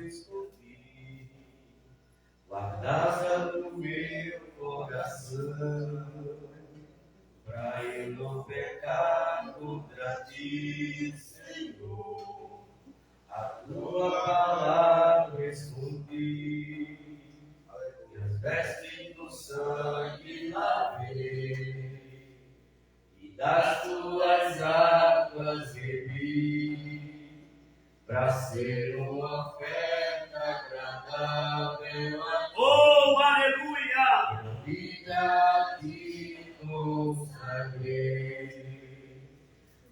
escondi, guardaste no meu coração, pra eu não pecar contra ti, Senhor. A tua palavra escondi, e as vestes do sangue lavei, e das tuas águas bebi, pra ser uma oferta agradável a ti. Oh, aleluia! Minha vida a ti consagrei,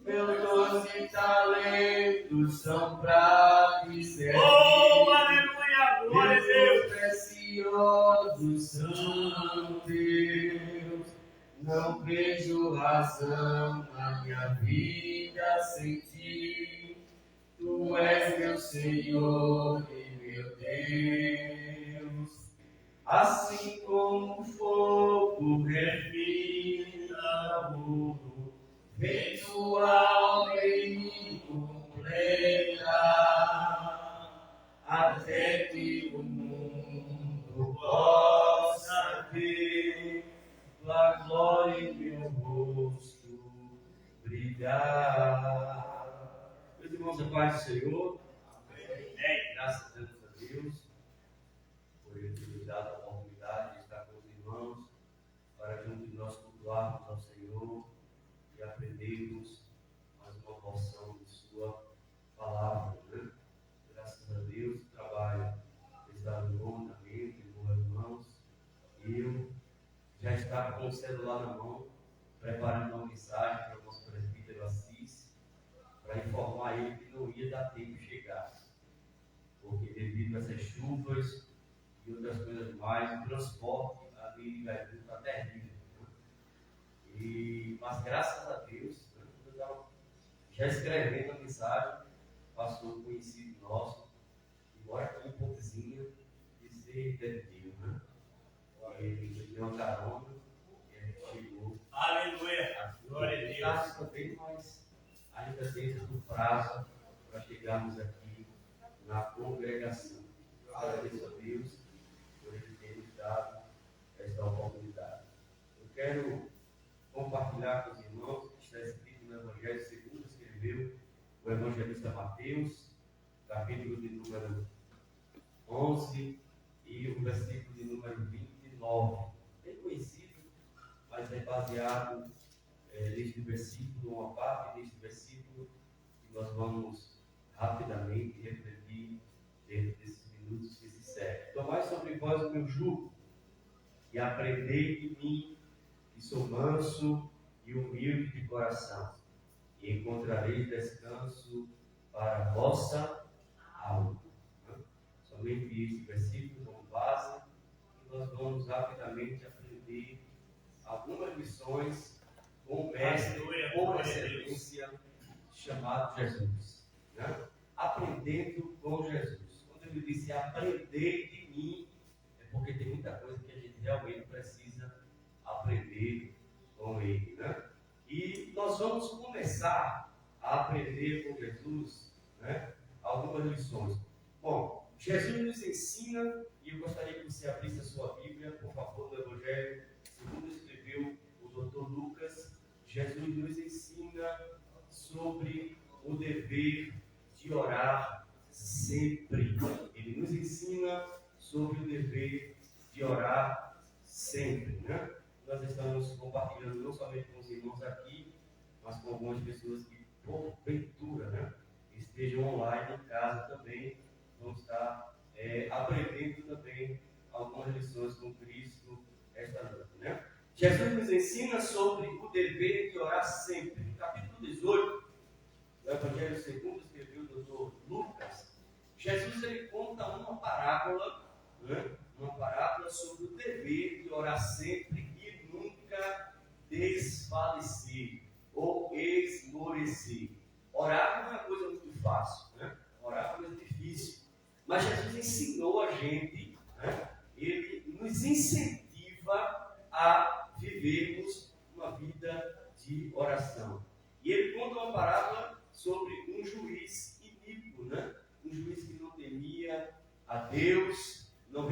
meus 12 talentos são pra te servir. Oh, aleluia! Glória a Deus! Preciosos são teus, não vejo razão na minha vida sem ti. Tu és meu Senhor e meu Deus, assim como o fogo refina o ouro, vem tua alma em mim completa, até que o mundo possa ver tua glória em meu rosto brilhar. Meus irmãos, a paz do Senhor. Amém. Graças a Deus por ele ter nos dado a oportunidade de estar com os irmãos para junto de nós cultuarmos ao Senhor e aprendermos mais uma porção de sua palavra, né? Graças a Deus, o trabalho está longamente em boas mãos. Eu já estava com o celular na mão, preparando uma mensagem para o nosso presbítero Assis, para informar ele que não ia dar tempo de chegar, porque devido a essas chuvas e outras coisas mais, o transporte ali em Gaju está terrível. Mas graças a Deus, já escrevendo a mensagem, passou um conhecido nosso, que mora aqui em Pontezinha, de ser detetivo, né? Ele deu uma carona e a gente chegou. Aleluia! Glória a Deus! Também, mas ainda dentro do prazo para chegarmos aqui na congregação. Agradeço a Deus por ele ter nos dado esta oportunidade. Eu quero compartilhar com os irmãos o que está escrito no Evangelho segundo escreveu o evangelista Mateus, capítulo de número 11 e o versículo de número 29. Bem conhecido, mas é baseado neste versículo, uma parte deste versículo, que nós vamos rapidamente refletir dentro desses minutos que se seguem. Tomai sobre vós o meu jugo e aprendei de mim, que sou manso e humilde de coração, e encontrareis descanso para a vossa alma. Somente este versículo como base, e nós vamos rapidamente aprender algumas lições com o mestre por excelência chamado Jesus, né? Aprendendo com Jesus. Quando ele disse aprender de mim, é porque tem muita coisa que a gente realmente precisa aprender com ele, né? E nós vamos começar a aprender com Jesus, né, algumas lições. Bom, Jesus nos ensina, e eu gostaria que você abrisse a sua Bíblia, por favor, no Evangelho segundo escreveu o Dr. Lucas. Jesus nos ensina sobre o dever de orar sempre. Ele nos ensina sobre o dever de orar sempre, né? Nós estamos compartilhando não somente com os irmãos aqui, mas com algumas pessoas que, porventura, né, estejam online em casa também, vão estar aprendendo também algumas lições com Cristo esta noite, né? Jesus nos ensina sobre o dever de orar sempre. No capítulo 18 do Evangelho segundo escreveu o Dr. Lucas, Jesus ele conta uma parábola, né? Uma parábola sobre o dever de orar sempre e nunca desfalecer ou esmorecer. Orar não é uma coisa muito fácil, né? Orar é uma coisa difícil. Mas Jesus ensinou a gente, né? Ele nos incentiva a vivermos uma vida de oração. E ele conta uma parábola sobre um juiz iníquo, né? Um juiz que não temia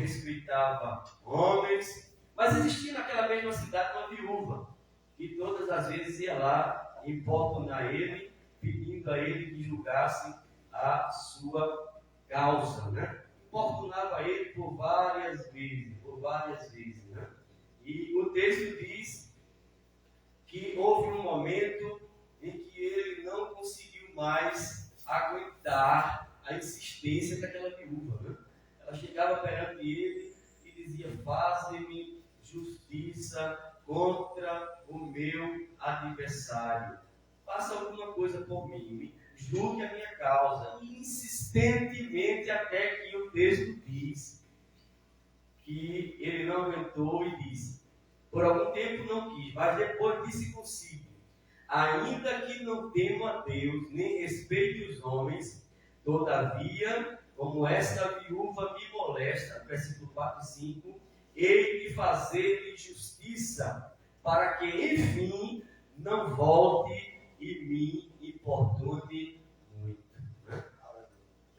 respeitava homens, mas existia naquela mesma cidade uma viúva, que todas as vezes ia lá importunar ele, pedindo a ele que julgasse a sua causa, né? Importunava ele por várias vezes, né? E o texto diz que houve um momento em que ele não conseguiu mais aguentar a insistência daquela viúva, né? Ela chegava perante ele e dizia: faze-me justiça contra o meu adversário. Faça alguma coisa por mim, julgue a minha causa. E insistentemente, até que o texto diz que ele não aguentou e disse: por algum tempo não quis, mas depois disse consigo: ainda que não temo a Deus, nem respeite os homens, todavia, como esta viúva me molesta, versículo 4 e 5, hei de fazer-lhe justiça, para que, enfim, não volte e me importune muito. Né?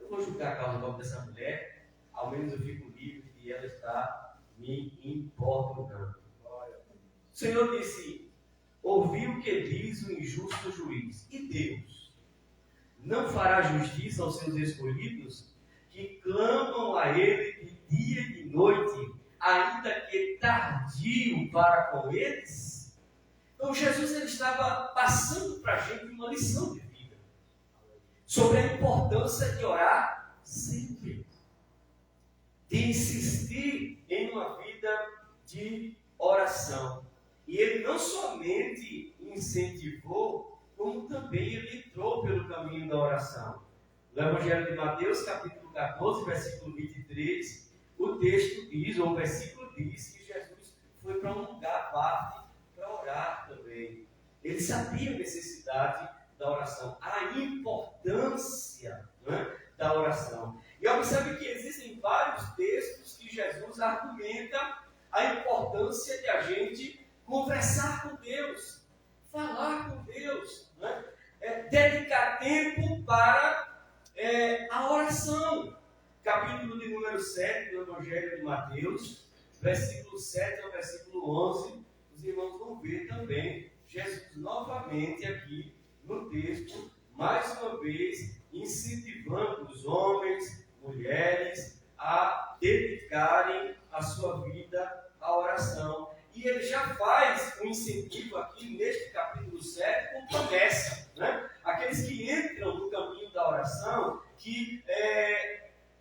Eu vou julgar a causa logo dessa mulher, ao menos eu fico livre e ela está me importunando. O Senhor disse: ouvi o que diz o injusto juiz, e Deus não fará justiça aos seus escolhidos, que clamam a Ele de dia e de noite, ainda que tardio para com eles? Então Jesus ele estava passando para a gente uma lição de vida sobre a importância de orar sempre, de insistir em uma vida de oração. E ele não somente incentivou, como também ele entrou pelo caminho da oração. No Evangelho de Mateus, capítulo 14, versículo 23, o texto diz, ou o versículo diz, que Jesus foi para um lugar à parte para orar também. Ele sabia a necessidade da oração, a importância, né, da oração. E observe que existem vários textos que Jesus argumenta a importância de a gente conversar com Deus, falar com Deus, né? Dedicar tempo para a oração. Capítulo de número 7 do Evangelho de Mateus, versículo 7 ao versículo 11, os irmãos vão ver também Jesus novamente aqui no texto, mais uma vez incentivando os homens, mulheres, a dedicarem a sua vida à oração. E ele já faz um incentivo aqui neste capítulo 7 com promessa, né? Aqueles que entram no caminho da oração, que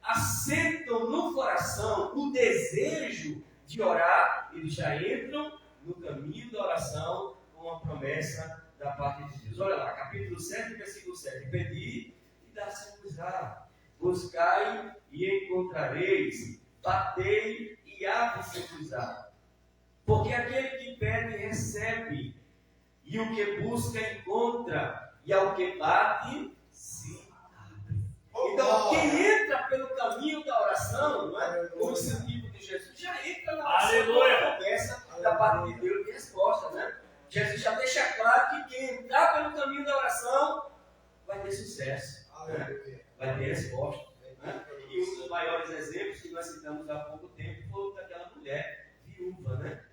aceitam no coração o desejo de orar, eles já entram no caminho da oração com uma promessa da parte de Deus. Olha lá, capítulo 7, versículo 7. Pedi e dá-se-vos-á, buscai e encontrareis, batei e abre-se-vos-á. Porque aquele que pede, recebe, e o que busca, encontra, e ao que bate, se abre. Então, quem entra pelo caminho da oração, não é? Com o incentivo de Jesus, já entra na oração com a promessa da parte de Deus de resposta, né? Jesus já deixa claro que quem entrar pelo caminho da oração vai ter sucesso, né? Vai ter resposta. Né? E um dos maiores exemplos que nós citamos há pouco tempo foi o daquela mulher viúva, né?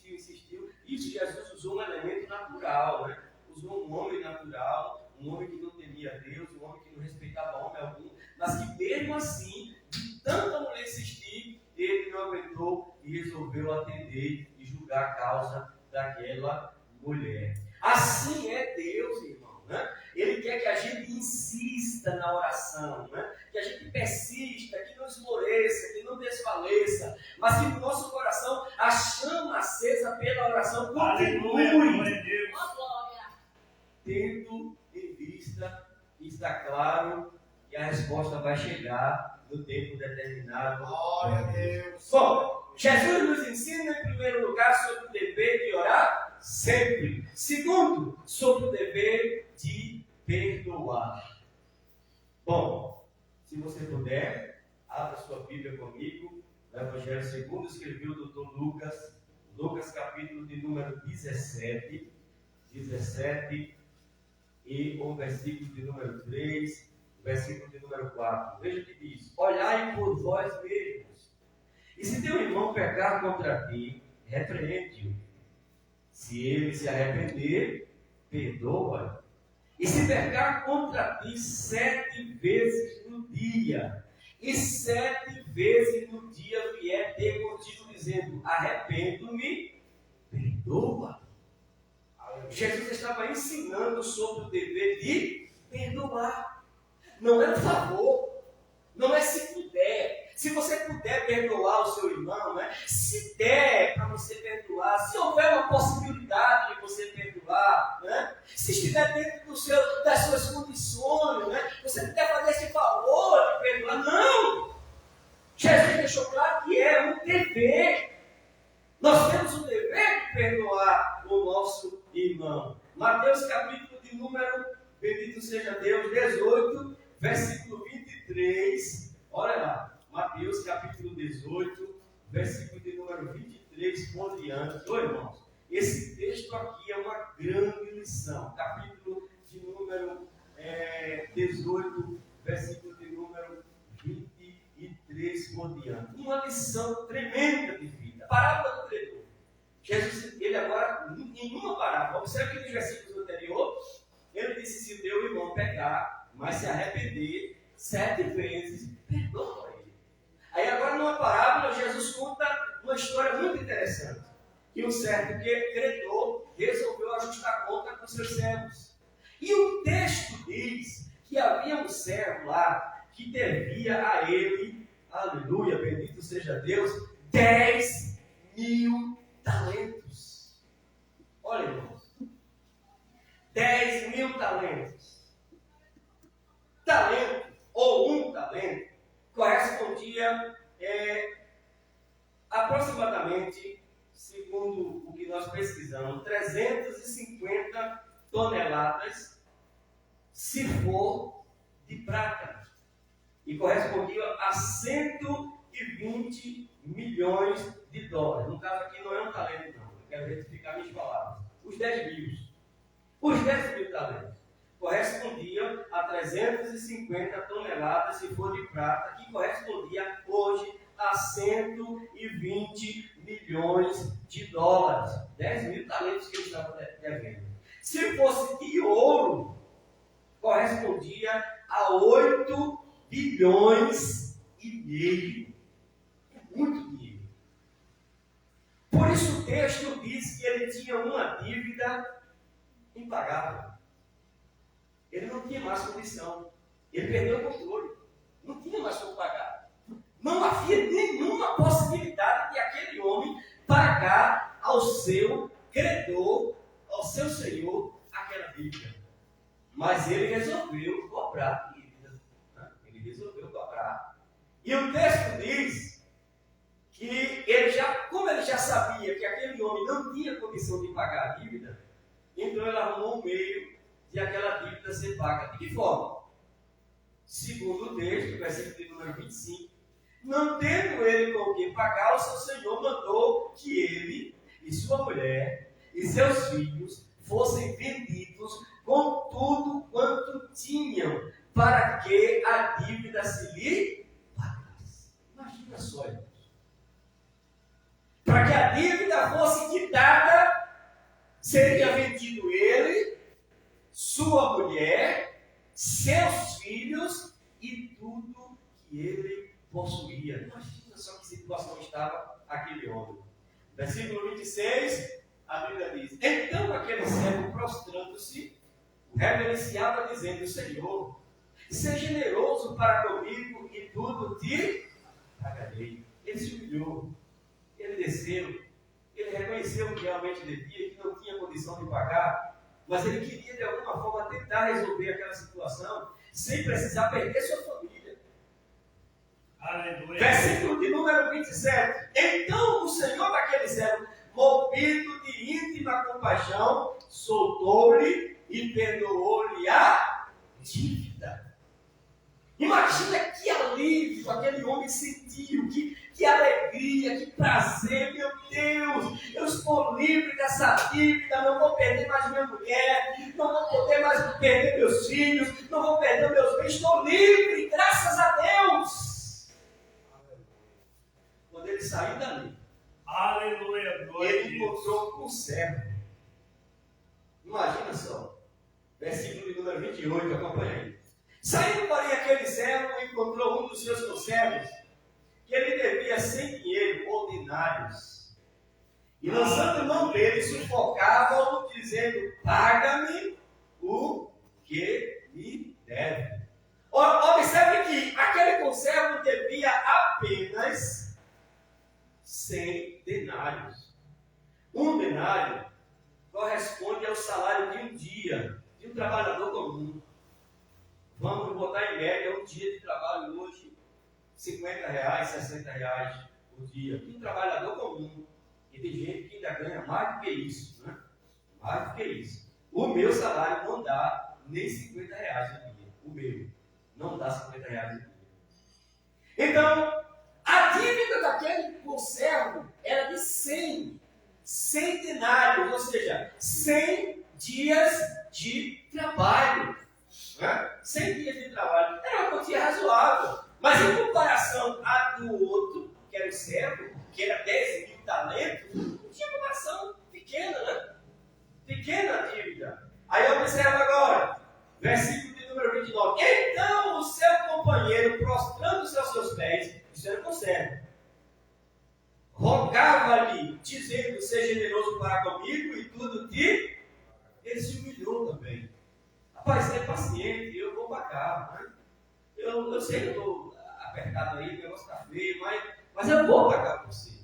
Insistiu. Isso Jesus usou um elemento natural, né? Usou um homem natural, um homem que não temia Deus, um homem que não respeitava homem algum, mas que mesmo assim, de tanta mulher insistir, ele não aguentou e resolveu atender e julgar a causa daquela mulher. Assim é Deus, irmão, né? Ele quer que a gente insista na oração, né? Que a gente persista, que não esmoreça, que não desfaleça, mas que no nosso coração a chama acesa pela oração continue, tendo em vista que está claro que a resposta vai chegar no tempo determinado. Glória a Deus. Bom, Jesus nos ensina, em primeiro lugar, sobre o dever de orar sempre. Segundo, sobre o dever de perdoar. Bom, se você puder, abra sua Bíblia comigo, no Evangelho segundo escreveu o Dr. Lucas, Lucas capítulo de número 17 e o versículo de número 3, versículo de número 4. Veja o que diz: olhai por vós mesmos, E se teu irmão pecar contra ti, repreende-o. Se ele se arrepender, perdoa. E se pecar contra ti 7 vezes no dia, e 7 vezes no dia vier ter contigo dizendo, arrependo-me, perdoa. Jesus estava ensinando sobre o dever de perdoar. Não é um favor, não é se puder. Se você puder perdoar o seu irmão, né? Se der para você perdoar, se houver uma possibilidade de você perdoar, né? Se estiver dentro das suas condições, né? Você puder fazer esse favor de perdoar. Não! Jesus deixou claro que é um dever. Nós temos o dever de perdoar o nosso irmão. Mateus capítulo de número, bendito seja Deus, 18, versículo 23. Olha lá. Mateus capítulo 18, versículo de número 23 por diante. Ô irmãos, esse texto aqui é uma grande lição. Capítulo de número 18, versículo de número 23 por diante. Uma lição tremenda de vida. Parábola do credor. Jesus, ele agora, em uma parábola, observe que nos versículos anteriores, ele disse: se o teu irmão pecar, mas se arrepender 7 vezes, perdoa. Aí agora numa parábola Jesus conta uma história muito interessante. Que um certo credor resolveu ajustar conta com seus servos. E o texto diz que havia um servo lá que devia a ele, aleluia, bendito seja Deus, 10.000 talentos. Olha, irmãos, 10.000 talentos. Talento, ou um talento, correspondia aproximadamente, segundo o que nós pesquisamos, 350 toneladas, se for de prata. E correspondia a 120 milhões de dólares. No caso aqui não é um talento, não. Eu quero retificar minhas palavras. Os 10.000. Os 10.000 talentos correspondiam a 350 toneladas, se for de prata, que correspondia hoje a 120 milhões de dólares. 10.000 talentos que ele estava devendo. Se fosse de ouro, correspondia a 8 bilhões e meio. É muito dinheiro. Por isso o texto diz que ele tinha uma dívida impagável. Ele não tinha mais condição. Ele perdeu o controle. Não tinha mais como pagar. Não havia nenhuma possibilidade de aquele homem pagar ao seu credor, ao seu senhor, aquela dívida. Mas ele resolveu cobrar a dívida. Ele resolveu cobrar. E o texto diz que como ele já sabia que aquele homem não tinha condição de pagar a dívida, então ele arrumou um meio de aquela dívida ser paga. De que forma? Segundo o texto, versículo de número 25, não tendo ele com o que pagar, o seu senhor mandou que ele e sua mulher e seus filhos fossem vendidos com tudo quanto tinham, para que a dívida se lhe pagasse. Imagina só, irmãos. Para que a dívida fosse quitada, seria vendido ele, sua mulher, seus filhos e tudo que ele possuía. Imagina só que situação estava aquele homem. Versículo 26, a Bíblia diz: então aquele servo, prostrando-se, reverenciava, dizendo: Senhor, seja generoso para comigo e tudo te pagarei. Ele se humilhou, ele desceu, ele reconheceu que realmente devia, que não tinha condição de pagar, mas ele queria de alguma forma tentar resolver aquela situação sem precisar perder sua família. Aleluia. Versículo de número 27. Então o Senhor daquele servo, movido de íntima compaixão, soltou-lhe e perdoou-lhe a dívida. Imagina que alívio aquele homem sentiu, que alegria, que prazer. Meu Deus, eu estou livre dessa dívida, não vou perder mais minha mulher, não vou poder mais perder meus filhos, não vou perder meus bens, estou livre, graças a Deus. Quando ele ele saiu dali, Aleluia. Glória a ele Deus. encontrou um servo. Imagina só, versículo de número 28, acompanha aí. Saiu, porém, aquele servo e encontrou um dos seus conservos, que ele devia 100 dinheiro ordinários. E lançando mão dele, sufocava-o, dizendo: paga-me o que me deve. Observe que aquele conservo devia apenas 100 denários. Um denário corresponde ao salário de um dia, de um trabalhador comum. Vamos botar em média um dia de trabalho hoje, R$50, R$60 por dia. De um trabalhador comum. E tem gente que ainda ganha mais do que isso, né? Mais do que isso. O meu salário não dá nem R$50 no dia. O meu não dá R$50 no dia. Então, a dívida daquele conservo era de 100 denários, ou seja, 100 dias de trabalho. Né? 100 dias de trabalho. Era uma quantia razoável. Mas em comparação a do outro, que era o servo, que era 10 mil talentos, não tinha comparação. Pequena, né? Pequena dívida. Aí observa agora, versículo de número 29. Então o seu companheiro, prostrando-se aos seus pés, isso era conservo, rogava-lhe, dizendo: seja generoso para comigo e tudo te. Ele se humilhou também. Rapaz, é paciente, eu vou pagar. Né? Eu sei que eu estou apertado aí, o negócio está feio, mas eu vou pagar por você.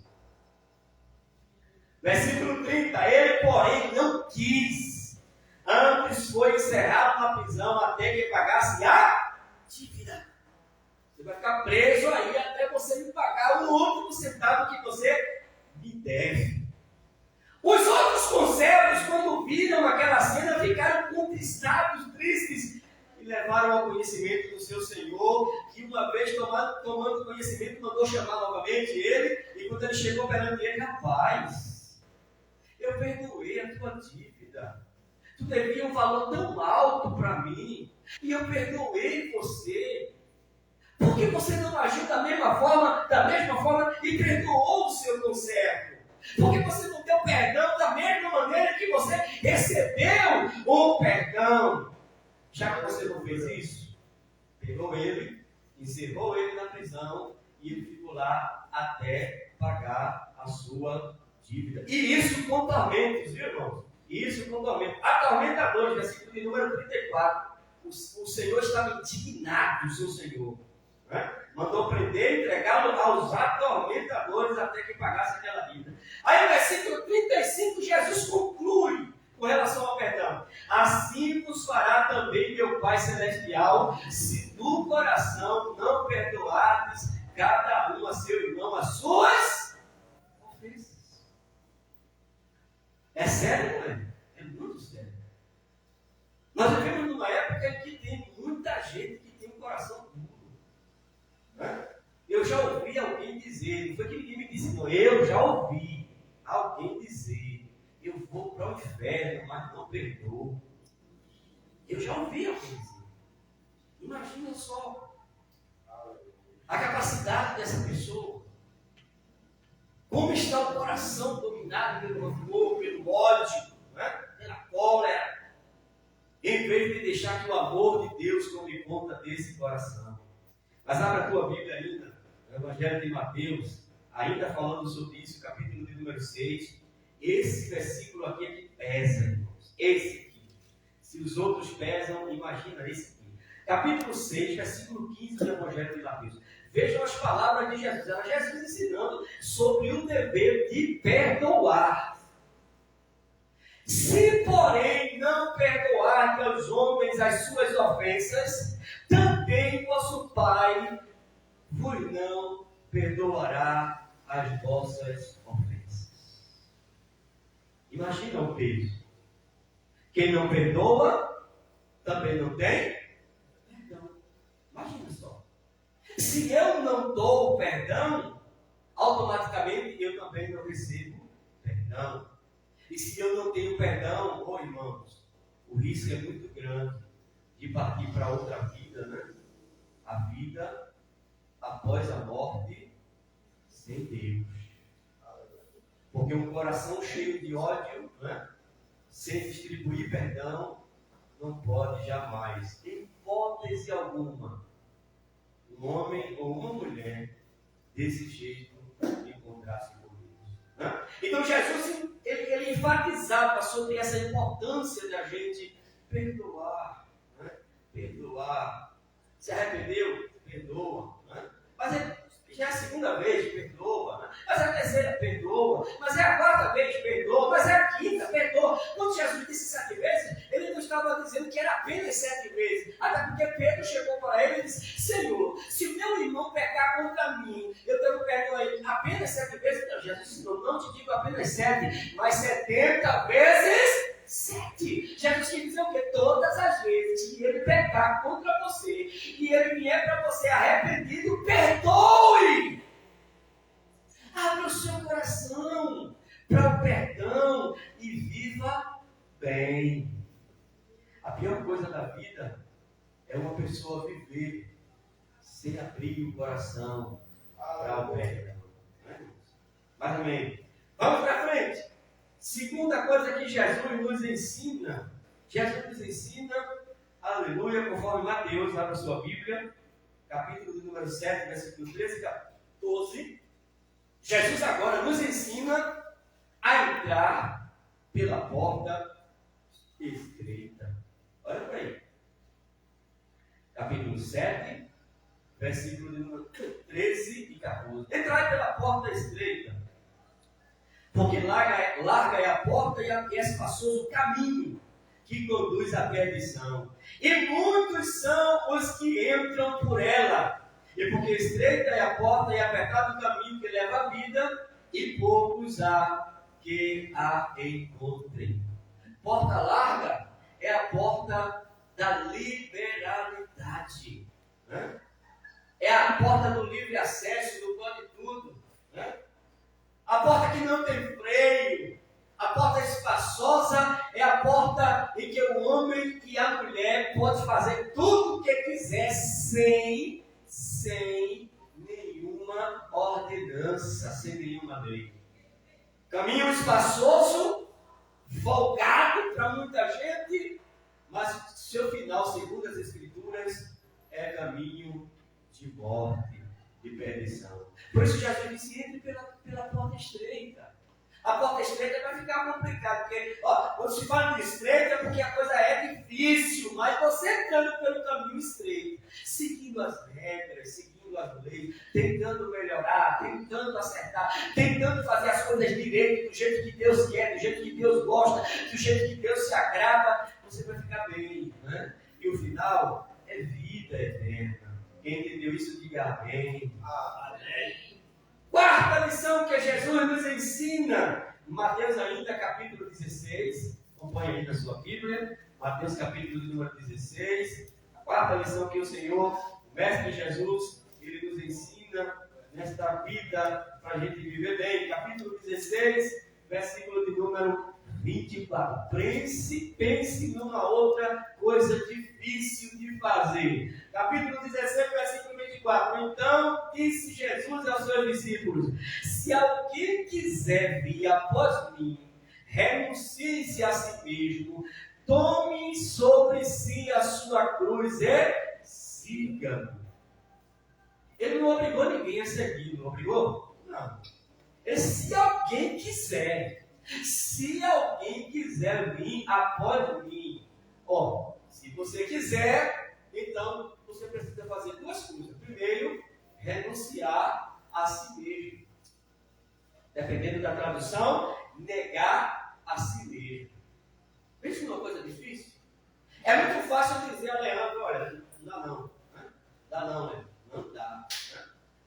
Versículo 30. Ele, porém, não quis. Antes foi encerrado na prisão até que pagasse a dívida. Você vai ficar preso aí até você me pagar o último centavo que você me deve. Os outros conservos, quando viram aquela cena, ficaram contristados, tristes, e levaram ao conhecimento do seu senhor, que uma vez tomando conhecimento, mandou chamar novamente ele, e quando ele chegou perante ele: rapaz, eu perdoei a tua dívida, tu devia um valor tão alto para mim, e eu perdoei você. Por que você não agiu da mesma forma e perdoou o seu conservo? Por que você não deu perdão da mesma maneira que você recebeu o perdão? Já que você não fez isso, pegou ele, encerrou ele na prisão e ele ficou lá até pagar a sua dívida. E isso com tormentos, viu, irmãos? Isso com tormentos. Atormentadores, versículo de número 34. O Senhor estava indignado, o seu Senhor. Né? Mandou prender e entregá-lo aos atormentadores até que pagasse aquela dívida. Aí, no versículo 35, Jesus conclui com relação ao perdão: assim vos fará também meu Pai Celestial, se do coração não perdoardes cada um a seu irmão as suas ofensas. É sério, não é? É muito sério. Nós vivemos numa época em que tem muita gente que tem um coração duro. Né? Eu já ouvi alguém dizer, não foi que ninguém me disse, não, eu já ouvi alguém dizer: eu vou para o inferno, mas não perdoo. Eu já ouvi alguém dizer. Imagina só a capacidade dessa pessoa. Como está o coração dominado pelo rancor, pelo ódio, né? Pela cólera, em vez de deixar que o amor de Deus tome conta desse coração. Mas abra a tua Bíblia ainda, no Evangelho de Mateus, ainda falando sobre isso, capítulo de número 6. Esse versículo aqui é que pesa, irmãos. Esse aqui. Se os outros pesam, imagina esse aqui. Capítulo 6, versículo 15 do Evangelho de Mateus. Vejam as palavras de Jesus. Era Jesus ensinando sobre o dever de perdoar. Se, porém, não perdoar aos homens as suas ofensas, também vosso Pai vos não perdoará as vossas ofensas. Imagina o peso. Quem não perdoa, também não tem perdão. Imagina só. Se eu não dou perdão, automaticamente eu também não recebo perdão. E se eu não tenho perdão, irmãos, o risco é muito grande de partir para outra vida, né? A vida após a morte sem Deus. Porque um coração cheio de ódio, né, sem distribuir perdão, não pode jamais, em hipótese alguma, um homem ou uma mulher desse jeito encontrar-se com Deus. Né? Então Jesus ele enfatizava sobre essa importância da gente perdoar. Né? Perdoar. Se arrependeu? Perdoa. Né? Mas já é a segunda vez, perdoa. Né? Mas é a terceira, perdoa. Mas é a quarta vez, perdoa. Mas é a quinta, perdoa. Quando Jesus disse 7 vezes, ele não estava dizendo que era apenas 7 vezes. Até porque Pedro chegou para ele e disse: Senhor, se o meu irmão pecar contra mim, eu devo perdoar ele apenas 7 vezes? Então Jesus disse: não te digo apenas 7, mas 70 vezes 7. Jesus quer dizer o quê? Todas as vezes que ele pecar contra você e ele vier para você arrependido, perdoe. Abra o seu coração para o perdão e viva bem. A pior coisa da vida é uma pessoa viver sem abrir o coração para o perdão. Mas amém. Vamos para frente. Segunda coisa que Jesus nos ensina, aleluia, conforme Mateus, lá na sua Bíblia, capítulo de número 7, versículo 13 e 14. Jesus agora nos ensina a entrar pela porta estreita. Olha para aí. Capítulo 7, versículo de número 13 e 14. Entrai pela porta estreita, porque larga é a porta e é espaçoso o caminho que conduz à perdição. E muitos são os que entram por ela. E porque estreita é a porta e apertado o caminho que leva à vida, e poucos há que a encontrem. Porta larga é a porta da liberalidade. Né? É a porta do livre acesso, do pode tudo. Né? A porta que não tem freio, a porta espaçosa é a porta em que o homem e a mulher podem fazer tudo o que quiser sem nenhuma ordenança, sem nenhuma lei. Caminho espaçoso, folgado para muita gente, mas seu final, segundo as Escrituras, é caminho de morte, de perdição. Por isso Jesus disse: entre pela porta estreita. A porta estreita vai ficar complicada, porque quando se fala de estreita é porque a coisa é difícil, mas você entrando pelo caminho estreito, seguindo as regras, seguindo as leis, tentando melhorar, tentando acertar, tentando fazer as coisas direito, do jeito que Deus quer, do jeito que Deus gosta, do jeito que Deus se agrada, você vai ficar bem, né? E o final é vida eterna. Quem entendeu isso, diga amém. Amém. Quarta lição que Jesus nos ensina, Mateus ainda, capítulo 16, acompanhe aí na sua Bíblia, Mateus capítulo número 16, a quarta lição que o Senhor, o Mestre Jesus, ele nos ensina nesta vida para a gente viver bem, capítulo 16, versículo de número 24, pense numa outra coisa difícil de fazer. Capítulo 16, versículo 24. Então disse Jesus aos seus discípulos: se alguém quiser vir após mim, renuncie-se a si mesmo, tome sobre si a sua cruz e siga-me. Ele não obrigou ninguém a seguir, não obrigou? Não. E se alguém quiser vir após mim, se você quiser, então você precisa fazer 2 coisas. Primeiro, renunciar a si mesmo. Dependendo da tradução, negar a si mesmo. Pensa numa coisa difícil. É muito fácil dizer a Leandro: olha, não dá não. Dá não, Leandro. Não dá.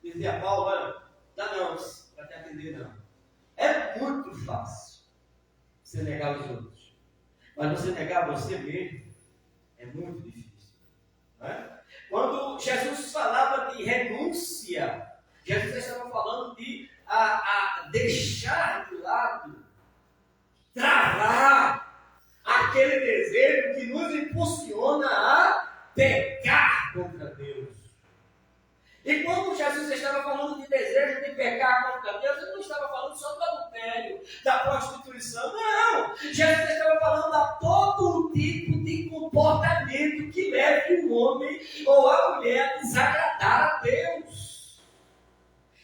Dizer a Paulo: olha, dá não, para te atender não. É muito fácil você negar os outros. Mas você negar você mesmo é muito difícil. Né? Quando Jesus falava de renúncia, Jesus estava falando de deixar de lado, travar aquele desejo que nos impulsiona a pecar contra Deus. E quando Jesus estava falando de desejo de pecar contra Deus, ele não estava falando só do adultério, da prostituição, não. Jesus estava falando a todo tipo de comportamento que leve o homem ou a mulher a desagradar a Deus.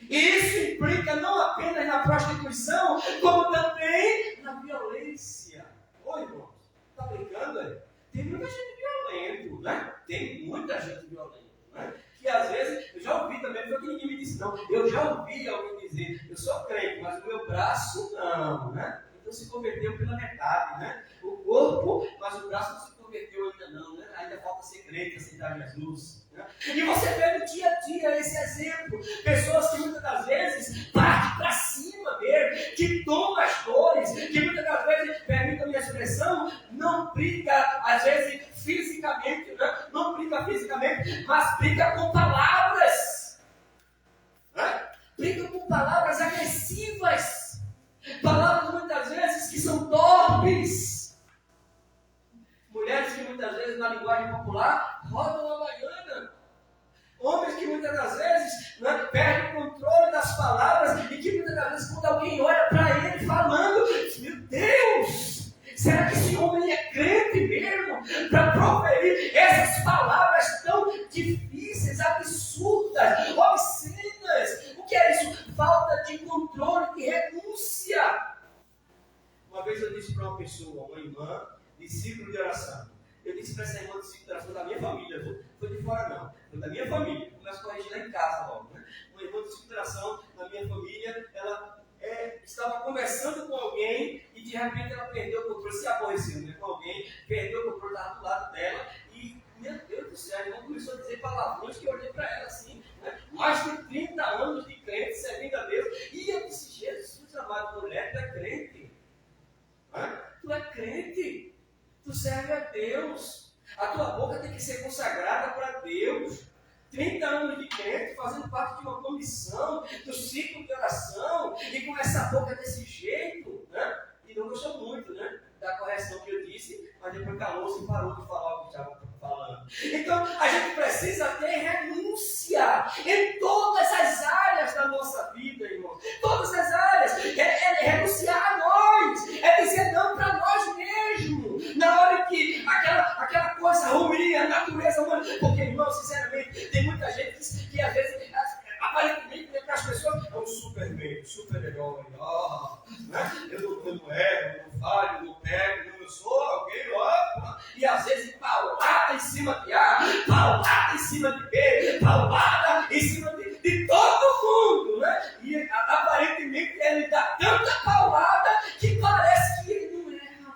E isso implica não apenas na prostituição, como também na violência. Oi, irmãos, está brincando aí? Tem muita gente violenta, né? Tem muita gente violenta, né? Que às vezes, eu já ouvi também, foi o que ninguém me disse, não. Eu já ouvi alguém dizer, eu sou crente, mas o meu braço não, né? Então se converteu pela metade, né? O corpo, mas o braço não se converteu ainda não, né? Ainda falta ser crente, aceitar Jesus. Né? E você vê no dia a dia esse exemplo. Pessoas que muitas das vezes partem para cima mesmo, que tomam as dores, que muitas das vezes, permita a minha expressão, não briga, às vezes, fisicamente, né? Não briga fisicamente, mas briga com palavras. Né? Briga com palavras agressivas. Palavras muitas vezes que são torpes. Mulheres que muitas vezes, na linguagem popular, rodam a baiana. Homens que muitas das vezes, né, perdem o controle das palavras e que muitas das vezes, quando alguém olha para ele falando, meu Deus, será que esse homem é crente mesmo? Para proferir essas palavras tão difíceis, absurdas, obscenas. O que é isso? Falta de controle, de renúncia. Uma vez eu disse para uma pessoa, uma irmã, de ciclo de oração. Eu disse para essa irmã de ciclo de oração da minha família, não foi de fora não, foi da minha família. Começo a corrigir lá em casa logo, né? Uma irmã de ciclo de oração da minha família, ela estava conversando com alguém e de repente ela perdeu o controle, se aborreceu, né, com alguém, perdeu o controle, estava do lado dela e, meu Deus do céu, a irmã começou a dizer palavrões que eu olhei para ela assim, né? Mais de 30 anos de crente, servindo a Deus, e eu disse, Jesus amado, mulher, tu é crente? Tu é crente? Tu serve a Deus. A tua boca tem que ser consagrada para Deus. 30 anos de crente, fazendo parte de uma comissão, do ciclo de oração, e com essa boca desse jeito, né? E não gostou muito, né? Da correção que eu disse, mas depois calou-se e parou de falar o que estava falando. Então, a gente precisa ter renúncia em todas as áreas da nossa vida, irmão. Todas as áreas. É renunciar a nós. É dizer não para nós mesmos. Na hora que aquela coisa ruim, a natureza humana. Porque, irmão, sinceramente, tem muita gente que às vezes, aparentemente, para as pessoas, é um superman, super-herói. Né? Eu não erro, eu não falho, eu não pego, eu sou alguém, e às vezes paulada em cima de A, paulada em cima de B, paulada em cima de todo mundo, né? E aparentemente ele dá tanta paulada que parece que ele não erra,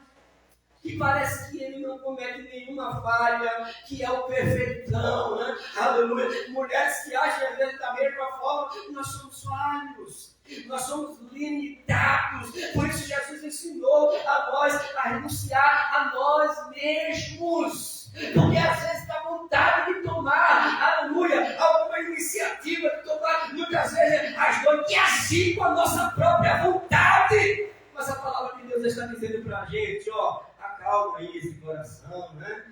que parece que ele não comete nenhuma falha, que é o perfeitão, né? Aleluia. Mulheres que agem às vezes da mesma forma, nós somos falhos. Nós somos limitados, por isso Jesus ensinou a nós a renunciar a nós mesmos, porque às vezes dá vontade de tomar, aleluia, alguma iniciativa de tomar, muitas vezes as dores e agir com a nossa própria vontade, mas a palavra de Deus está dizendo para a gente, acalma aí esse coração, né?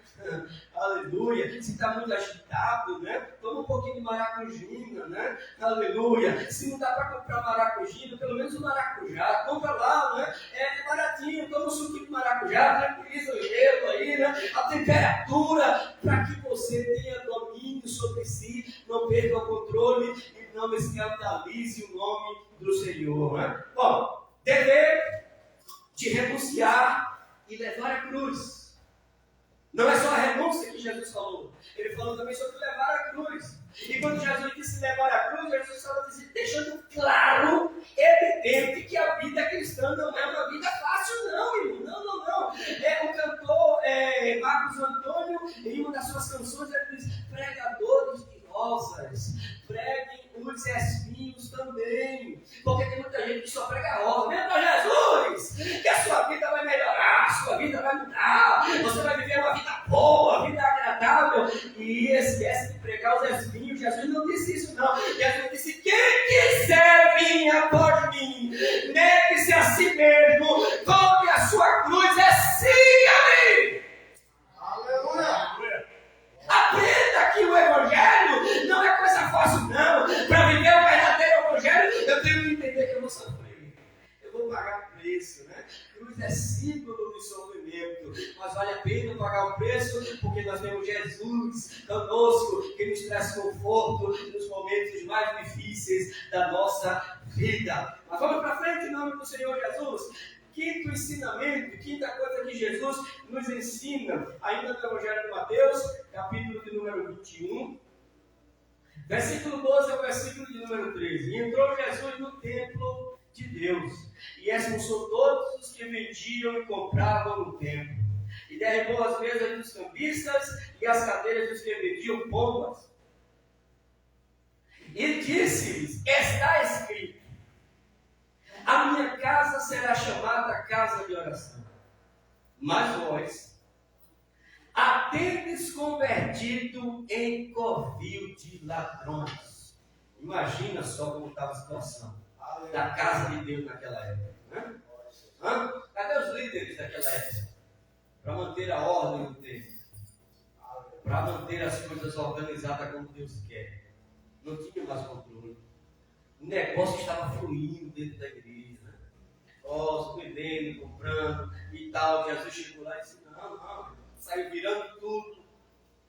Aleluia. Se está muito agitado, né? Toma um pouquinho de maracujina, né? Aleluia. Se não dá para comprar maracujina, pelo menos um maracujá. Compra lá, né? É baratinho. Toma um suquinho de maracujá, tranquiliza o gelo aí, né? A temperatura, para que você tenha domínio sobre si, não perca o controle e não escandalize o nome do Senhor, né? Bom, dever de renunciar e levar a cruz. Não é só a renúncia que Jesus falou. Ele falou também sobre levar a cruz. E quando Jesus disse levar a cruz, Jesus estava deixando claro, evidente, que a vida cristã não é uma vida fácil, não, irmão. Não. O cantor Marcos Antônio, em uma das suas canções, ele diz, pregadores de rosas, preguem os espinhos também. Porque tem muita gente que só prega rosa. Venha para Jesus, que a sua vida vai melhorar, a sua vida vai mudar, você vai viver uma vida boa, uma vida agradável. E esquece de pregar os espinhos. Jesus não disse isso, não. Jesus disse, quem quiser vir após mim, negue-se a si mesmo, tome a sua cruz e siga-me. Aleluia. Aprenda que o Evangelho não é coisa fácil. posso não. Para viver o verdadeiro evangelho, eu tenho que entender que eu vou sofrer. Eu vou pagar o preço, né? Cruz é símbolo de sofrimento, mas vale a pena pagar o preço, porque nós temos Jesus conosco, que nos traz conforto nos momentos mais difíceis da nossa vida. Mas vamos para frente em nome do Senhor Jesus. Quinto ensinamento, quinta coisa que Jesus nos ensina, ainda no Evangelho de Mateus, capítulo de número 21, versículo 12 ao versículo de número 13. E entrou Jesus no templo de Deus, e expulsou todos os que vendiam e compravam no templo, e derribou as mesas dos cambistas e as cadeiras dos que vendiam pombas. E disse-lhes: está escrito, a minha casa será chamada casa de oração, mas vós a tendes convertido em covil de ladrões. Imagina só como estava a situação da casa de Deus naquela época, né? Cadê os líderes daquela época? Para manter a ordem do templo, para manter as coisas organizadas como Deus quer. Não tinha mais controle. O negócio estava fluindo dentro da igreja, né? Vendendo, comprando e tal. Jesus chegou lá e disse: não, saiu virando tudo.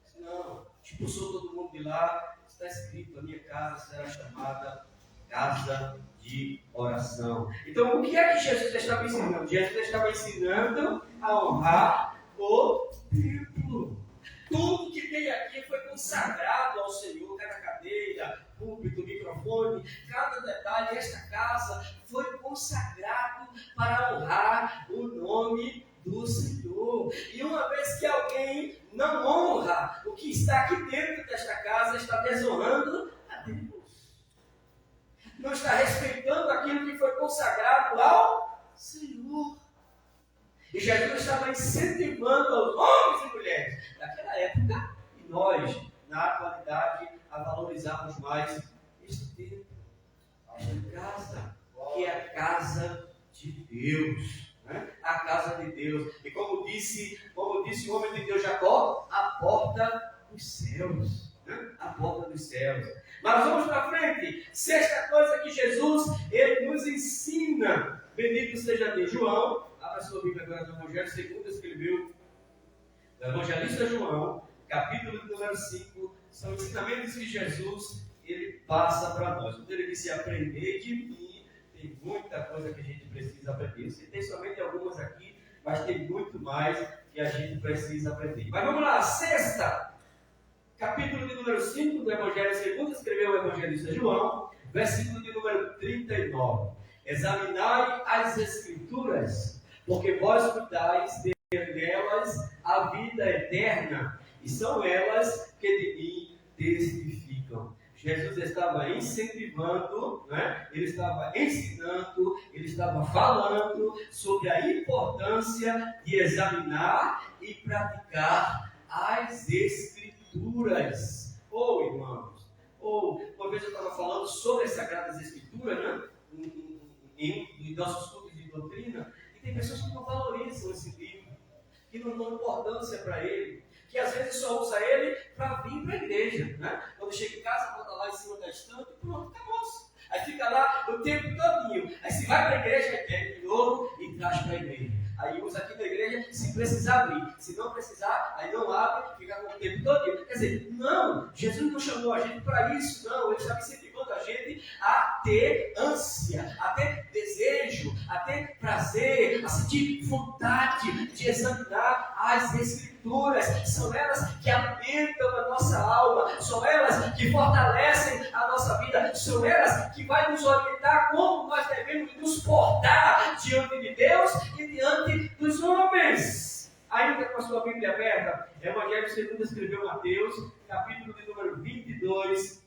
Disse: não, expulsou todo mundo de lá. Está escrito: a minha casa será chamada casa de oração. Então, o que é que Jesus estava ensinando? Jesus estava ensinando a honrar o templo. Tudo que tem aqui foi consagrado ao Senhor, cada cadeira, púlpito, microfone, cada detalhe. Esta casa foi consagrado para honrar o nome do Senhor. E uma vez que alguém não honra o que está aqui dentro desta casa, está desonrando a Deus. Não está respeitando aquilo que foi consagrado ao Senhor. E Jesus estava incentivando aos homens e mulheres daquela época, e nós, na atualidade, a valorizarmos mais este templo, esta casa, que é a casa de Deus, né? A casa de Deus. E como disse o homem de Deus Jacó, a porta dos céus, né? A porta dos céus. Mas vamos para frente. Sexta coisa que Jesus ele nos ensina. Bendito seja Deus. João, abra sua Bíblia agora no Evangelho segundo escreveu o evangelista João, capítulo número 5, são ensinamentos que Jesus ele passa para nós. Quando ele disse: aprender de mim, tem muita coisa que a gente precisa aprender. Eu citei somente algumas aqui, mas tem muito mais que a gente precisa aprender. Mas vamos lá, sexta, capítulo de número 5 do Evangelho segundo escreveu o evangelista João, versículo de número 39. Examinai as Escrituras, porque vós cuidais delas a vida eterna, e são elas que de mim testificam. Jesus estava incentivando, né? Ele estava ensinando, ele estava falando sobre a importância de examinar e praticar as Escrituras. Irmãos, uma vez eu estava falando sobre as Sagradas Escrituras, né? Em nossos cultos de doutrina, e tem pessoas que não valorizam esse livro, que não dão importância para ele, que às vezes só usa ele para vir para a igreja, né? Quando chega em casa, bota lá em cima da estante e pronto, acabou-se. Aí fica lá o tempo todinho. Aí se vai para a igreja, pega de novo e traz para a igreja. Aí usa aqui na igreja se precisar abrir. Se não precisar, aí não abre, fica com o tempo todinho. Quer dizer, não, Jesus não chamou a gente para isso, não. Ele estava incentivando a gente a ter ânsia, a ter desejo, a ter prazer, a sentir vontade de examinar as Escrituras. São elas que alimentam a nossa alma, são elas que fortalecem a nossa vida, são elas que vai nos orientar como nós devemos nos portar diante de Deus e diante dos homens. Ainda com a sua Bíblia aberta, Evangelho segundo escreveu Mateus, capítulo de número 22,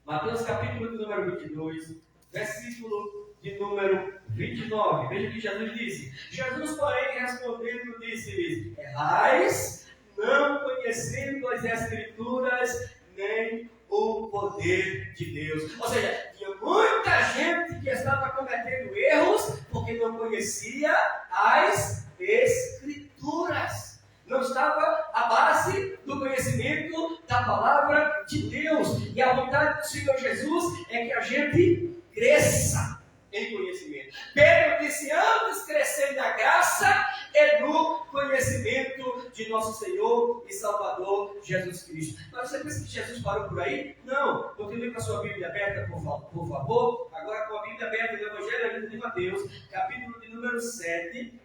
Mateus capítulo de número 22, versículo de número 29. Veja o que Jesus disse. Jesus, porém, respondendo, disse-lhes: errais, não conhecendo as Escrituras, nem o poder de Deus. Ou seja, tinha muita gente que estava cometendo erros porque não conhecia as Escrituras. Não estava à base do conhecimento da palavra de Deus e a vontade do Senhor Jesus é que a gente cresça em conhecimento. Pedro disse: antes crescer na graça e no conhecimento de nosso Senhor e Salvador Jesus Cristo. Mas você pensa que Jesus parou por aí? Não. Continue com a sua Bíblia aberta, por favor. Agora com a Bíblia aberta do Evangelho de Mateus, capítulo de número 7.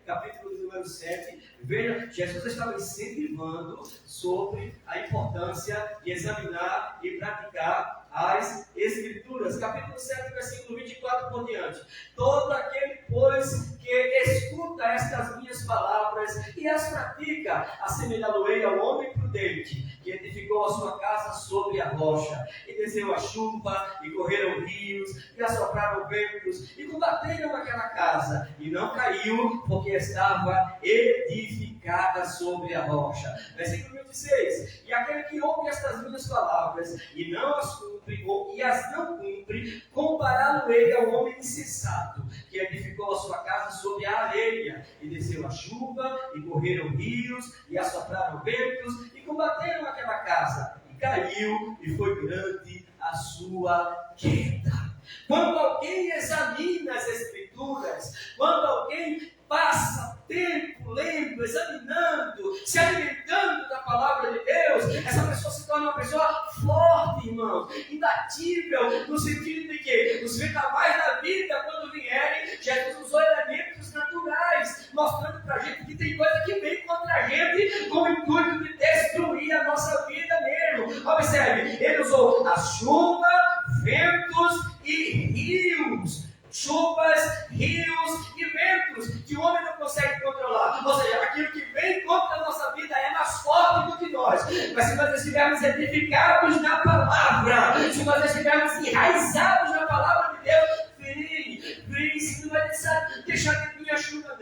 Veja, Jesus estava incentivando sobre a importância de examinar e praticar as Escrituras. Capítulo 7, versículo 24 por diante. Todo aquele, pois, que escuta estas minhas palavras e as pratica, assemelhá-lo-ei ao homem prudente, que edificou a sua casa sobre a rocha, e desceu a chuva, e correram rios, e assopraram ventos, e combateram aquela casa, e não caiu, porque estava edificada sobre a rocha. Versículo 26. E aquele que ouve estas minhas palavras, e não as cumpre, e as não cumpre, compará-lo-ei ao homem insensato, que edificou a sua casa sobre a areia, e desceu a chuva, e correram rios, e assopraram ventos, e combateram aquela casa, e caiu, e foi grande a sua queda. Quando alguém examina as Escrituras, quando alguém passa tempo lendo, examinando, se alimentando da palavra de Deus, essa pessoa se torna uma pessoa forte, irmão, imbatível, no sentido de que os vendavais da vida, quando vierem, Jesus usou elementos naturais, mostrando para a gente que tem coisa que vem contra a gente com o intuito de destruir a nossa vida mesmo. Observe, ele usou a chuva, ventos e rios. Chuvas, rios e ventos que o homem não consegue controlar. Ou seja, aquilo que vem contra a nossa vida é mais forte do que nós. Mas se nós estivermos edificados na palavra, se nós estivermos enraizados na palavra de Deus, se não vai deixar de vir a chuva,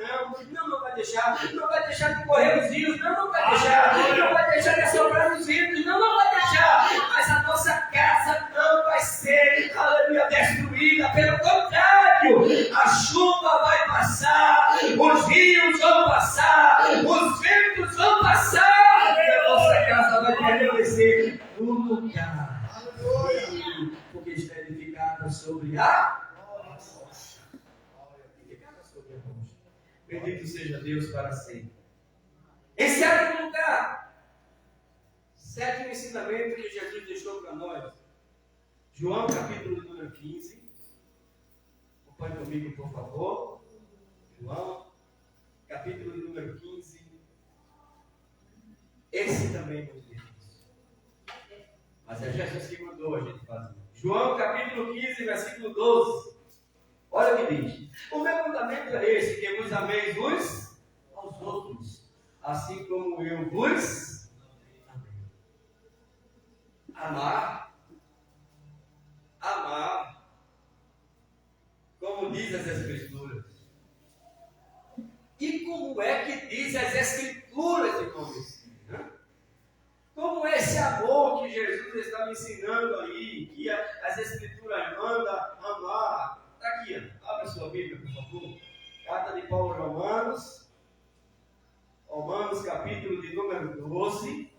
não vai deixar. Não vai deixar de correr os rios, não vai deixar. Não vai deixar de assoprar os ventos, não vai deixar. Mas a nossa casa não vai ser, aleluia, destruída. Pelo contrário, a chuva vai passar, os rios vão passar, os ventos vão passar, e a nossa casa vai permanecer no lugar. Porque está edificada sobre a bendito seja Deus para sempre. Em sétimo lugar, sétimo ensinamento que Jesus deixou para nós, João capítulo número 15. Acompanhe comigo, por favor. João capítulo número 15. Esse também é muito difícil, mas é Jesus que mandou a gente fazer. João capítulo 15, versículo 12. Olha o que diz: o meu mandamento é esse, que vos ameis uns aos outros, assim como eu vos amei. Amar, como diz as Escrituras. E como é que diz as Escrituras, irmãos? Como é esse amor que Jesus está me ensinando aí, que as Escrituras mandam amar? Está aqui, abre a sua Bíblia, por favor. Carta de Paulo aos Romanos, capítulo de número 12,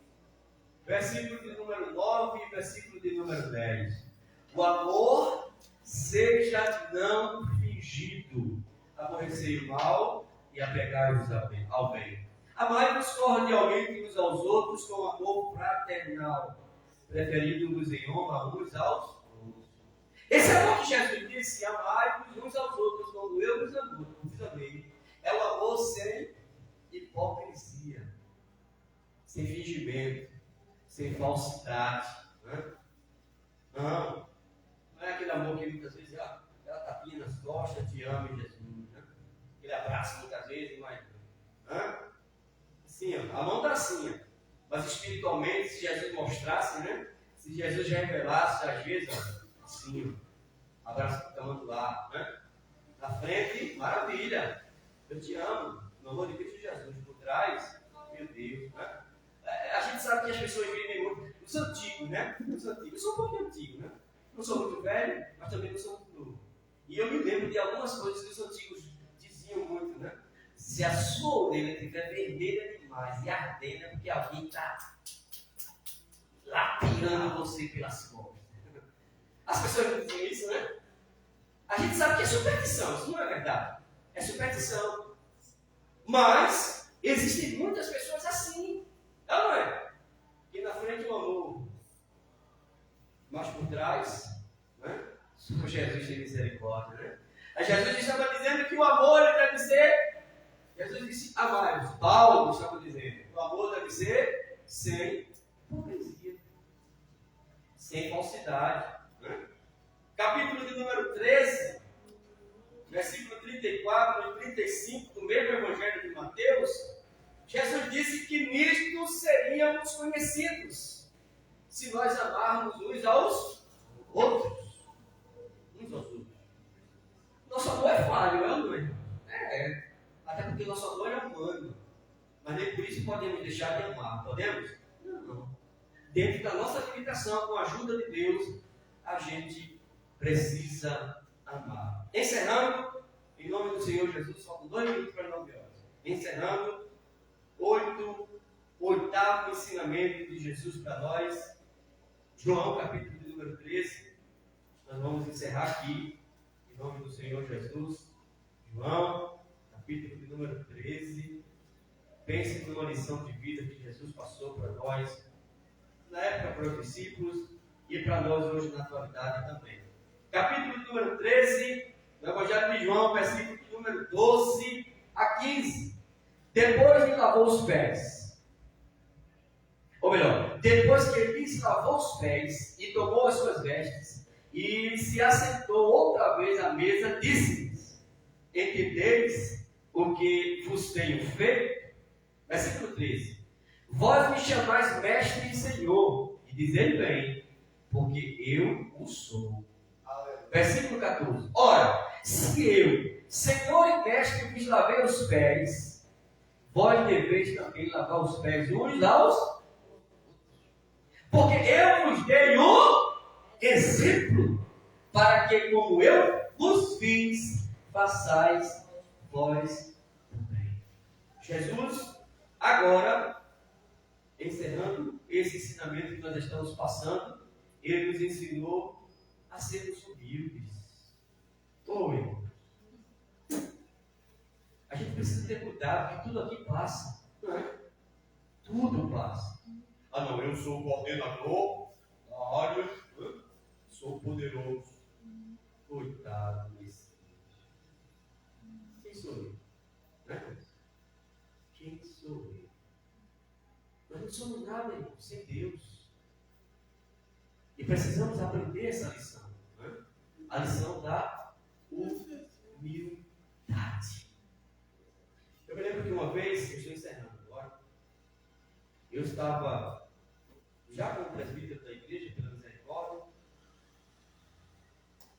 versículo de número 9 e versículo de número 10. O amor seja não fingido, aborrecei o mal e apegai-vos ao bem. Amai-vos cordialmente uns aos outros com amor fraternal, preferindo-vos em honra uns aos outros. Esse amor que Jesus disse, amai-vos uns aos outros como eu vos amei, é o amor sem hipocrisia, sem fingimento, sem falsidade. Não é aquele amor que muitas vezes ela tapinha nas costas, te amo em Jesus, aquele abraço muitas vezes, mas assim, a mão está assim, mas espiritualmente, se Jesus mostrasse, se Jesus revelasse, às vezes, assim, abraço tanto lá, na frente, maravilha, eu te amo, no amor de Cristo Jesus, por trás, meu Deus, a gente sabe que as pessoas vivem muito, os antigos, eu sou um pouquinho antigo, não sou muito velho, mas também não sou muito novo, e eu me lembro de algumas coisas que os antigos diziam muito, se a sua orelha estiver vermelha demais e ardendo, é porque alguém está lateando você pelas costas. As pessoas não dizem isso, né? A gente sabe que é superstição, isso não é verdade. É superstição. Mas existem muitas pessoas assim. Não é? Que na frente o amor, mas por trás, né? Só Jesus tem misericórdia, né? Aí Jesus estava dizendo que o amor deve ser. Jesus disse: amai-vos. Paulo estava dizendo: o amor deve ser sem hipocrisia, sem falsidade. Né? Capítulo de número 13, versículo 34 e 35 do mesmo Evangelho de Mateus, Jesus disse que nisto seríamos conhecidos, se nós amarmos uns aos outros. Uns aos outros. Nosso amor é falho, é ou não é? É. Até porque nosso amor é humano. Mas nem por isso podemos deixar de amar. Podemos? Não. Dentro da nossa limitação, com a ajuda de Deus, a gente precisa amar. Encerrando, em nome do Senhor Jesus, faltam 2 minutos para 9 horas. Encerrando, oitavo ensinamento de Jesus para nós. João, capítulo de número 13. Nós vamos encerrar aqui, em nome do Senhor Jesus. João, capítulo de número 13. Pense numa lição de vida que Jesus passou para nós, na época para os discípulos e para nós hoje na atualidade também. Capítulo número 13, do Evangelho de João, versículo de número 12 a 15. Depois lhe lavou os pés. Ou melhor, depois que ele lhes lavou os pés e tomou as suas vestes e se assentou outra vez à mesa, disse-lhes: entendeis o que vos tenho feito? Versículo 13. Vós me chamais mestre e senhor, e dizei bem, porque eu o sou. Versículo 14. Ora, se eu, senhor e mestre, vos lavei os pés, vós deveis também lavar os pés uns aos outros. Porque eu vos dei o exemplo, para que como eu vos fiz, façais vós também. Jesus, agora, encerrando esse ensinamento que nós estamos passando, ele nos ensinou a sermos humildes. Irmãos, a gente precisa ter cuidado, porque tudo aqui passa, não é? Tudo passa. Ah não, eu sou o coordenador da área, sou poderoso. Coitado desse. Quem sou eu? Né? Quem sou eu? Nós não somos nada, irmão, sem Deus. E precisamos aprender essa lição. Né? A lição da humildade. Eu me lembro que uma vez, eu estou encerrando agora, eu estava já como presbítero da igreja, pela misericórdia,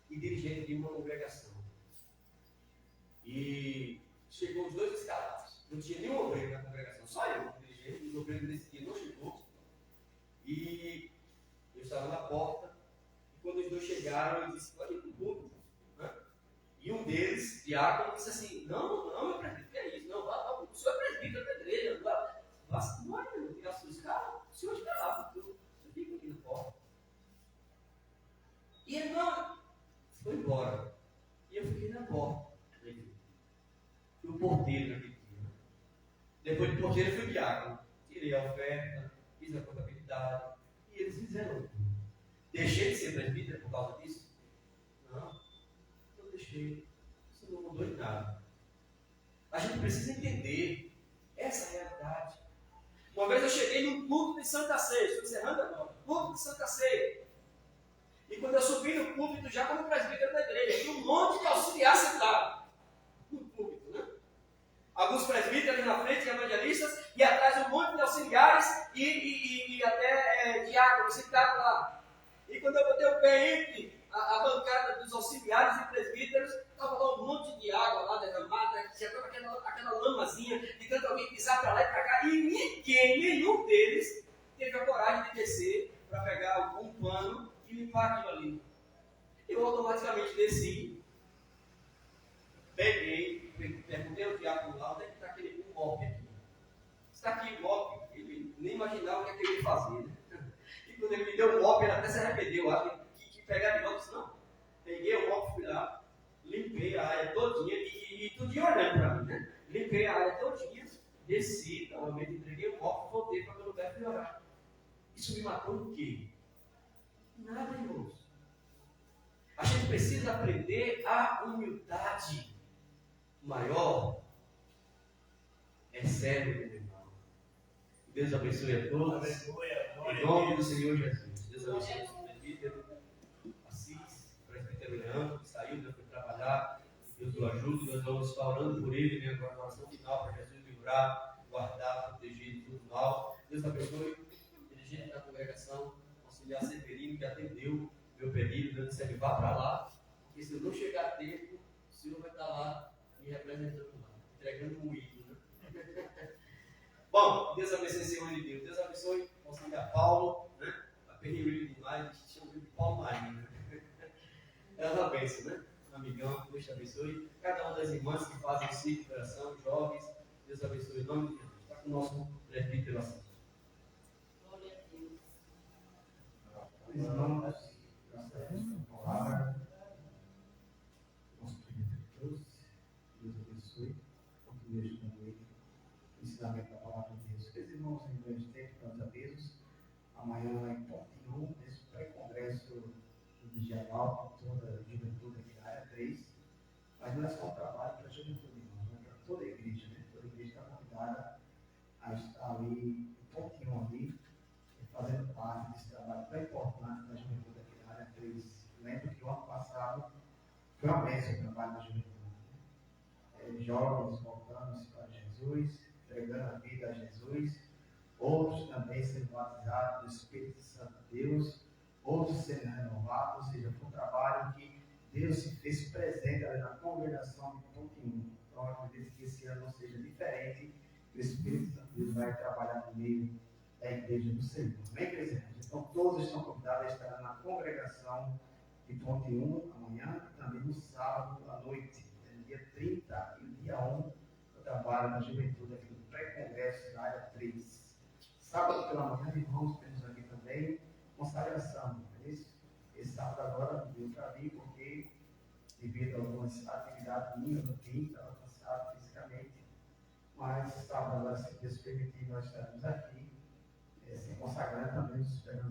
e dirigente de uma congregação. E chegou os 2 escalados. Não tinha nenhum obreiro na congregação, só eu, dirigente. Os obreiros desse dia não chegou. E eu estava na porta, e quando os 2 chegaram, eu disse: pode ir para o público. Né? E um deles, diácono, disse assim: não, meu presbítero, que é isso? Não, o senhor é presbítero da igreja, não é tirar os seus caras, o senhor está lá, eu fico aqui na porta. E ele não foi embora. E eu fiquei na porta. Fui o porteiro naquele dia. Né? Depois de porteiro, eu fui o diácono. Tirei a oferta, fiz a contabilidade. E eles fizeram tudo. Deixei de ser presbítero por causa disso? Não deixei. Isso não mudou em nada. A gente precisa entender essa realidade. Uma vez eu cheguei num culto de Santa Ceia, estou encerrando agora, culto de Santa Ceia. E quando eu subi no púlpito, já como presbítero da igreja, tinha um monte de auxiliar sentado no púlpito, né? Alguns presbíteros na frente, evangelistas, e atrás um monte de auxiliares e até diáconos sentados lá. E quando eu botei o pé entre a bancada dos auxiliares e presbíteros, estava lá um monte de água lá derramada, já estava aquela lamazinha, de tanto alguém pisar para lá e para cá, e nenhum deles teve a coragem de descer para pegar um pano e limpar aquilo ali. Eu automaticamente desci, peguei, perguntei ao diácono lá: onde é que está aquele mop aqui? Está aqui o mop. Ele nem imaginava o que ele ia fazer. Né? E quando quando ele me deu um mop, ele até se arrependeu. Acho que pegar de volta, disse, não. Peguei o mop, fui lá, limpei a área todinha e tudinho olhando para mim, né? Limpei a área todinha, desci, novamente entreguei o mop, voltei para o meu lugar e fui orar. Isso me matou o quê? Nada, irmãos. A gente precisa aprender a humildade. Maior é sério, meu irmão. Deus abençoe a todos. Aleluia, glória Em a nome Deus. do Senhor Jesus. Deus abençoe o presbítero Assis, o presbítero Leandro, que saiu, né, foi trabalhar. Deus o ajude. Nós vamos estar orando por ele, né, com a oração final para Jesus livrar, guardar, proteger de tudo mal. Deus abençoe o dirigente da congregação, auxiliar Severino, que atendeu meu pedido, dizendo: vá para lá, porque se eu não chegar a tempo, o senhor vai estar lá me representando lá, entregando um ídolo, né? Bom, Deus abençoe, Senhor de Deus. Deus abençoe o auxiliar Paulo, né? Aperreio demais, a gente chama ele de Paulo Marinho, né? É uma bênção, né? Amigão, Deus te abençoe. Cada uma das irmãs que fazem o ciclo de oração, jovens, Deus abençoe em nome de Jesus. Está com o nosso presbítero assim. Glória a Deus. Irmãos, nós temos a palavra, nosso presbítero trouxe, Deus abençoe, continue ajudando ele, o ensinamento da palavra de Deus. Meus irmãos, em grande tempo, nós avisos, amanhã em Pontinho, nesse pré-congresso do Digital, com toda a juventude aqui na área 3, mas não é só um trabalho para a juventude, irmãos, é para toda a igreja, né? Toda a igreja está convidada a estar ali, em Pontinho ali, fazendo parte desse trabalho tão importante da juventude aqui na área 3. Lembro que o ano passado foi uma bênção o trabalho da juventude. Jovens voltando-se para Jesus, entregando a vida a Jesus, outros também sendo batizados do Espírito Santo de Deus, outros sendo renovados, ou seja, foi um trabalho que Deus se fez presente ali na congregação de Pontinho. Então, eu acredito que esse ano não seja diferente, que o Espírito Santo de Deus vai trabalhar no meio da igreja do Senhor. Amém, igreja? Então, todos estão convidados a estar na congregação de Ponte 1 amanhã e também no sábado à noite, no dia 30 e no dia 1, o trabalho da juventude aqui no pré-congresso da área 3. Sábado pela manhã, irmãos, temos aqui também consagração. É isso? Esse sábado agora não deu para vir porque, devido a algumas atividades minhas no fim, estava cansado fisicamente. Mas sábado agora, se Deus permitir, nós estaremos aqui. Se consagrando também, esperando